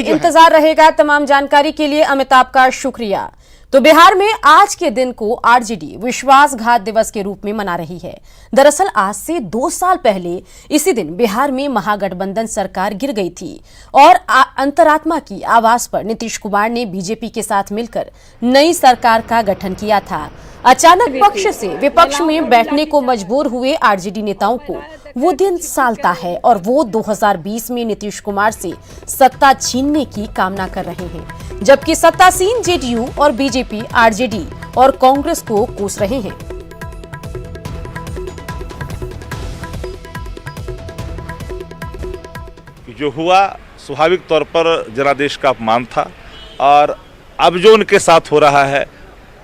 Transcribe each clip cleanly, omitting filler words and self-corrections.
इंतजार रहेगा। तमाम जानकारी के लिए अमिताभ का शुक्रिया। तो बिहार में आज के दिन को आरजेडी विश्वासघात दिवस के रूप में मना रही है। दरअसल आज से 2 साल पहले इसी दिन बिहार में महागठबंधन सरकार गिर गई थी और अंतरात्मा की आवाज पर नीतीश कुमार ने बीजेपी के साथ मिलकर नई सरकार का गठन किया था। अचानक पक्ष से विपक्ष में बैठने को मजबूर हुए आरजेडी नेताओं को वो दिन सालता है और वो 2020 में नीतीश कुमार से सत्ता छीनने की कामना कर रहे हैं, जबकि सत्तासीन जेडीयू और बीजेपी आरजेडी और कांग्रेस को कोस रहे हैं। जो हुआ स्वाभाविक तौर पर जनादेश का अपमान था और अब जो उनके साथ हो रहा है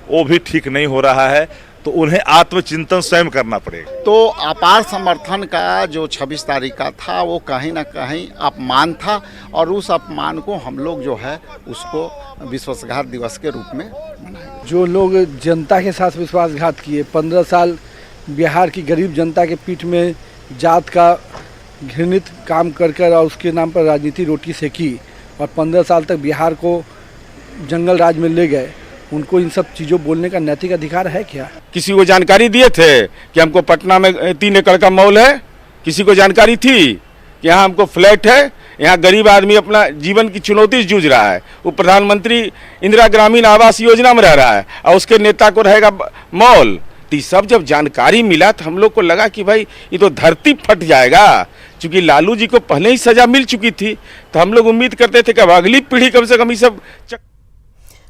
वो भी ठीक नहीं हो रहा है, तो उन्हें आत्मचिंतन स्वयं करना पड़ेगा। तो अपार समर्थन का जो 26 तारीख का था वो कहीं ना कहीं अपमान था और उस अपमान को हम लोग जो है उसको विश्वासघात दिवस के रूप में मनाएंगे। जो लोग जनता के साथ विश्वासघात किए, 15 साल बिहार की गरीब जनता के पीठ में जात का घृणित काम कर और उसके नाम पर राजनीति रोटी सेकी और 15 साल तक बिहार को जंगल राज में ले गए, उनको इन सब चीज़ों बोलने का नैतिक अधिकार है क्या? किसी को जानकारी दिए थे कि हमको पटना में 3 एकड़ का मॉल है? किसी को जानकारी थी कि यहाँ हमको फ्लैट है? यहाँ गरीब आदमी अपना जीवन की चुनौती से जूझ रहा है, वो प्रधानमंत्री इंदिरा ग्रामीण आवास योजना में रह रहा है और उसके नेता को रहेगा मॉल। तो सब जब जानकारी मिला तो हम लोग को लगा कि भाई ये तो धरती फट जाएगा, क्योंकि लालू जी को पहले ही सजा मिल चुकी थी। तो हम लोग उम्मीद करते थे कि अब अगली पीढ़ी कम से कम ये सब।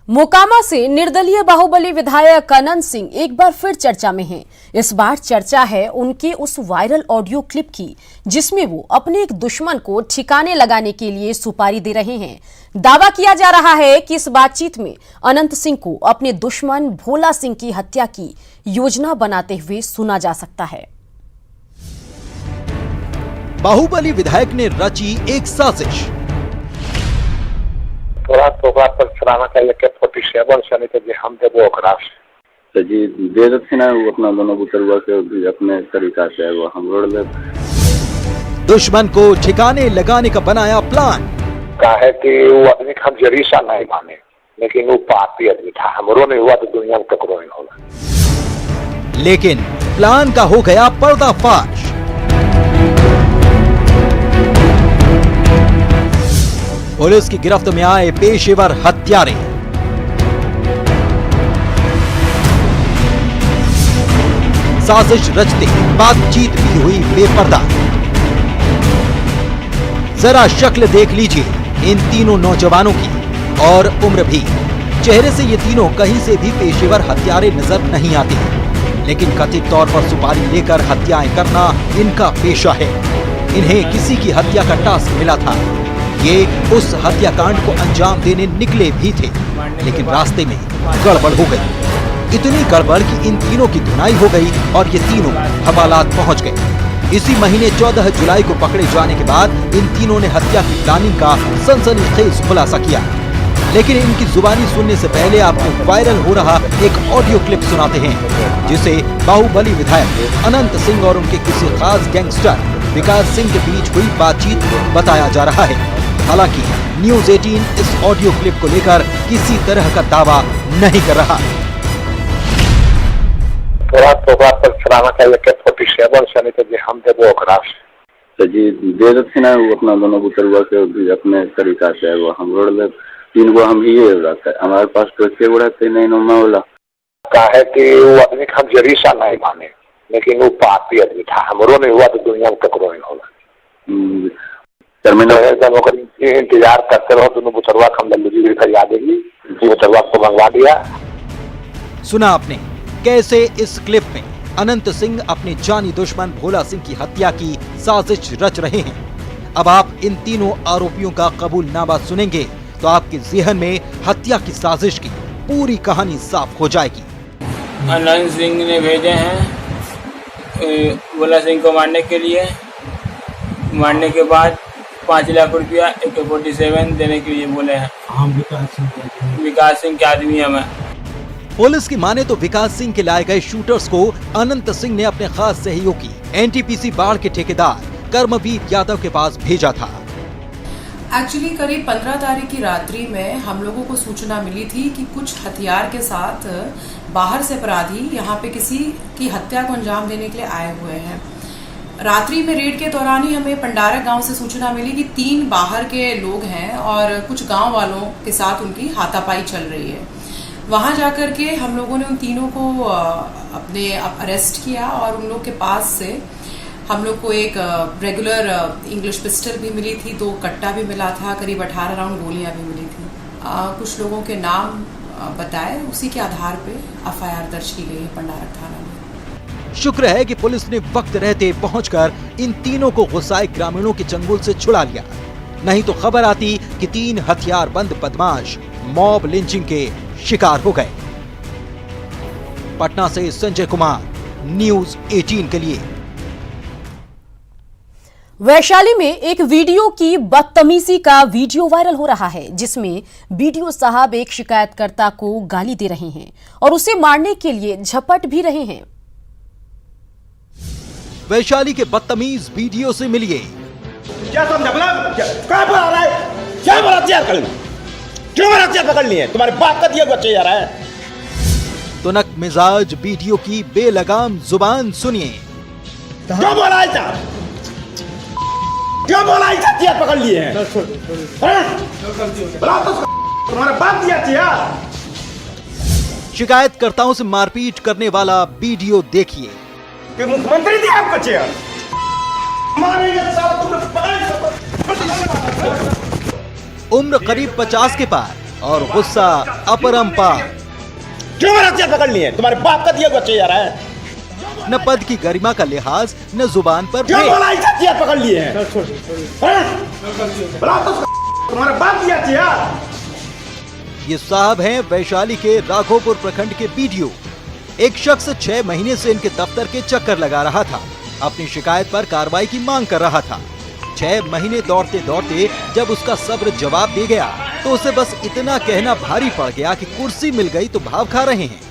मोकामा से निर्दलीय बाहुबली विधायक अनंत सिंह एक बार फिर चर्चा में हैं। इस बार चर्चा है उनके उस वायरल ऑडियो क्लिप की जिसमें वो अपने एक दुश्मन को ठिकाने लगाने के लिए सुपारी दे रहे हैं। दावा किया जा रहा है कि इस बातचीत में अनंत सिंह को अपने दुश्मन भोला सिंह की हत्या की योजना बनाते हुए सुना जा सकता है। बाहुबली विधायक ने रची एक साजिश। थोड़ा पर चलाना चाहिए के 47 सनी के जे हम देबो ओकरा तो जी दे देथिन वो अपना दोनों बुतरुआ के भी अपने तरीका से वो हम रोड ले। दुश्मन को ठिकाने लगाने का बनाया प्लान। काहे कि वो आदमी हम जरीसा नहीं माने, लेकिन वो पापी आदमी था। हमरो नहीं हुआ तो दुनिया में ककरो नहीं होला। लेकिन प्लान का हो गया पर्दाफाश। पुलिस की गिरफ्त में आए पेशेवर हत्यारे। साजिश रचते बातचीत भी हुई बेपर्दा। जरा शक्ल देख लीजिए इन तीनों नौजवानों की और उम्र भी। चेहरे से ये तीनों कहीं से भी पेशेवर हत्यारे नजर नहीं आते, लेकिन कथित तौर पर सुपारी लेकर हत्याएं करना इनका पेशा है। इन्हें किसी की हत्या का टास्क मिला था। ये उस हत्याकांड को अंजाम देने निकले भी थे, लेकिन रास्ते में गड़बड़ हो गई। इतनी गड़बड़ कि इन तीनों की धुनाई हो गई और ये तीनों हवालात पहुंच गए। इसी महीने 14 जुलाई को पकड़े जाने के बाद इन तीनों ने हत्या की प्लानिंग का सनसनीखेज खुलासा किया। लेकिन इनकी जुबानी सुनने से पहले आपको वायरल हो रहा एक ऑडियो क्लिप सुनाते हैं, जिसे बाहुबली विधायक अनंत सिंह और उनके किसी खास गैंगस्टर विकास सिंह के बीच हुई बातचीत बताया जा रहा है। हालांकि न्यूज़ 18 इस ऑडियो क्लिप को लेकर किसी तरह का दावा नहीं कर रहा। थोड़ा पर चलाना चाहिए के 47 सनी के जे हम देबो ओकरा तो जी दे देथिन वो अपना दोनों बुतरुआ के भी अपने तरीका से वो हम रोड ले। 3 गो हम ही रहते, हमारे पास तो 6 गो रहते नहीं नुमा वाला। काहे कि वो आदमी हम जरीसा नहीं माने, लेकिन वो पापी आदमी था। हमरो नहीं हुआ तो दुनिया में ककरो नहीं होला। इंतजार करते रहो, दोनों बुतरुआ हम लल्लू जी भी फरिया देगी, बुतरुआ को मंगवा दिया। सुना आपने कैसे इस क्लिप में अनंत सिंह अपने जानी दुश्मन भोला सिंह की हत्या की साजिश रच रहे हैं। अब आप इन तीनों आरोपियों का कबूलनामा सुनेंगे तो आपके ज़हन में हत्या की साजिश की पूरी कहानी साफ हो जाएगी। अनंत सिंह ने भेजे हैं भोला सिंह को मारने के लिए। मारने के बाद 5 लाख रुपया AK-47 देने के लिए बोले हैं। हम विकास सिंह के आदमी है। मैं पुलिस की माने तो विकास सिंह के लाए गए शूटर्स को अनंत सिंह ने अपने खास सहयोगी NTPC बाढ़ के ठेकेदार कर्मवीर यादव के पास भेजा था। एक्चुअली करीब 15 तारीख की रात्रि में हम लोगों को सूचना मिली थी कि कुछ हथियार के साथ बाहर से अपराधी यहाँ पे किसी की हत्या को अंजाम देने के लिए आए हुए हैं। रात्रि में रेड के दौरान ही हमें पंडारा गांव से सूचना मिली कि 3 बाहर के लोग हैं और कुछ गांव वालों के साथ उनकी हाथापाई चल रही है। वहां जाकर के हम लोगों ने उन तीनों को अपने अरेस्ट किया और उन लोग के पास से हम लोग को एक रेगुलर इंग्लिश पिस्टल भी मिली थी, 2 कट्टा भी मिला था, करीब 18 राउंड गोलियां भी मिली थी। कुछ लोगों के नाम बताए, उसी के आधार पे एफआईआर दर्ज की गई है पंडारा थाना में। शुक्र है कि पुलिस ने वक्त रहते पहुंचकर इन तीनों को गुस्साए ग्रामीणों के चंगुल से छुड़ा लिया, नहीं तो खबर आती कि 3 हथियारबंद बदमाश मॉब लिंचिंग के शिकार हो गए। पटना से संजय कुमार, न्यूज़ 18 के लिए। वैशाली में एक वीडियो की बदतमीजी का वीडियो वायरल हो रहा है, जिसमें बीडीओ साहब एक शिकायतकर्ता को गाली दे रहे हैं और उसे मारने के लिए झपट भी रहे हैं। वैशाली के बदतमीज वीडियो से मिलिए। क्या समझा क्या बोला रहा है? क्या बोला हथियार कर क्यों मेरा हथियार पकड़ लिए? तुम्हारे बाप का दिया बच्चे यार है। तुनक मिजाज वीडियो की बेलगाम जुबान सुनिए। क्यों बोला ऐसा? क्यों बोला ऐसा? हथियार पकड़ लिए हैं। तुम्हारे बाप दिया हथियार। शिकायतकर्ताओं से मारपीट करने वाला वीडियो देखिए। कि मुख्यमंत्री दिया आपको चेयर उम्र करीब 50 के पार और गुस्सा अपरंपार। क्यों मेरा हथियार पकड़ लिए? तुम्हारे बाप का दिया बच्चे यार है। न पद की गरिमा का लिहाज, न जुबान पर क्यों बोला ऐसा? हथियार पकड़ लिए हैं। तुम्हारे बाप दिया हथियार। ये साहब हैं वैशाली के राघोपुर प्रखंड के बीडीओ। एक शख्स 6 महीने से इनके दफ्तर के चक्कर लगा रहा था, अपनी शिकायत पर कार्रवाई की मांग कर रहा था। 6 महीने दौड़ते दौड़ते जब उसका सब्र जवाब दे गया तो उसे बस इतना कहना भारी पड़ गया कि कुर्सी मिल गई तो भाव खा रहे हैं।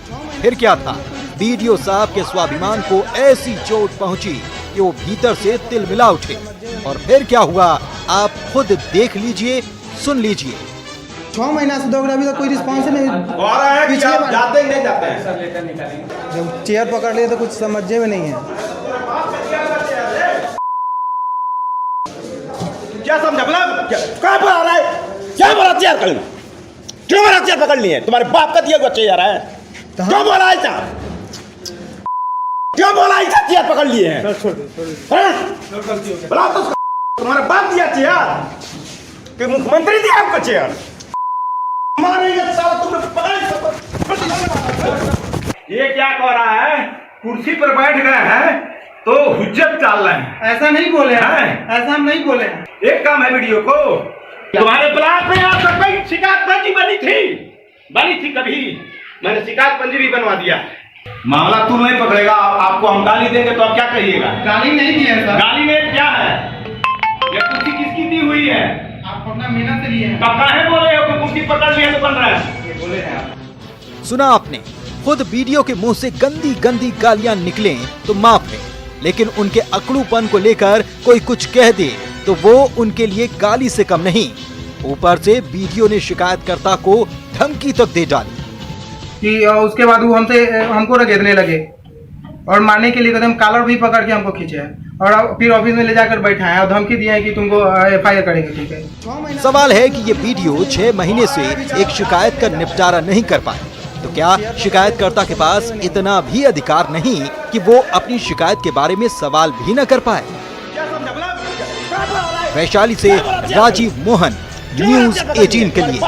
फिर क्या था, बीडीओ साहब के स्वाभिमान को ऐसी चोट पहुंची कि वो भीतर से तिलमिला उठे। और फिर क्या हुआ आप खुद देख लीजिए, सुन लीजिए। 6 महीना से दौड़ रहा, अभी तो कोई रिस्पॉन्स नहीं। जाते ही नहीं जाते हैं। जब चेयर पकड़ लिए तो कुछ समझे में नहीं है। क्या समझा क्या बोला रहा है? क्या बोला हथियार कर क्यों मेरा हथियार पकड़ लिए? तुम्हारे बाप का दिया बच्चे यार है। क्यों बोला ऐसा? क्यों बोला ऐसा? हथियार पकड़ लिए हैं। तुम्हारे बाप दिया हथियार कि मुख्यमंत्री दिया आपको चेयर ये क्या कह रहा है? कुर्सी पर बैठ गए हैं तो हुज्जत चाल रहे हैं। ऐसा नहीं बोले हैं, ऐसा हम नहीं बोले हैं। एक काम है वीडियो को, तुम्हारे प्लाट में आप कोई शिकायत पंजी बनी थी कभी? मैंने शिकायत पंजी भी बनवा दिया। मामला तू नहीं पकड़ेगा, आपको हम गाली देंगे तो आप क्या कहिएगा? गाली नहीं दी है सर। गाली में क्या है? ये कुर्सी किसकी दी हुई है? आप अपना मेहनत से लिए हैं। कब काहे बोले हो कि कुर्सी पकड़ लिए तो बन रहा है? ये बोले हैं आप। सुना आपने, खुद वीडियो के मुंह से गंदी गंदी गालियां निकलें तो माफ है, लेकिन उनके अकड़ूपन को लेकर कोई कुछ कह दे तो वो उनके लिए गाली से कम नहीं। ऊपर से वीडियो ने शिकायतकर्ता को धमकी तक दे डाली कि उसके बाद वो हमको रगेदने लगे और मारने के लिए कदम कॉलर भी पकड़ के हमको खींचे और फिर ऑफिस में ले जाकर बैठाए और धमकी दिया है कि तुमको एफआईआर करेंगे। ठीक है। सवाल है कि ये वीडियो 6 महीने से एक शिकायत का निपटारा नहीं कर पाए, तो क्या शिकायतकर्ता के पास इतना भी अधिकार नहीं कि वो अपनी शिकायत के बारे में सवाल भी न कर पाए? वैशाली से राजीव मोहन, न्यूज़ 18 के लिए।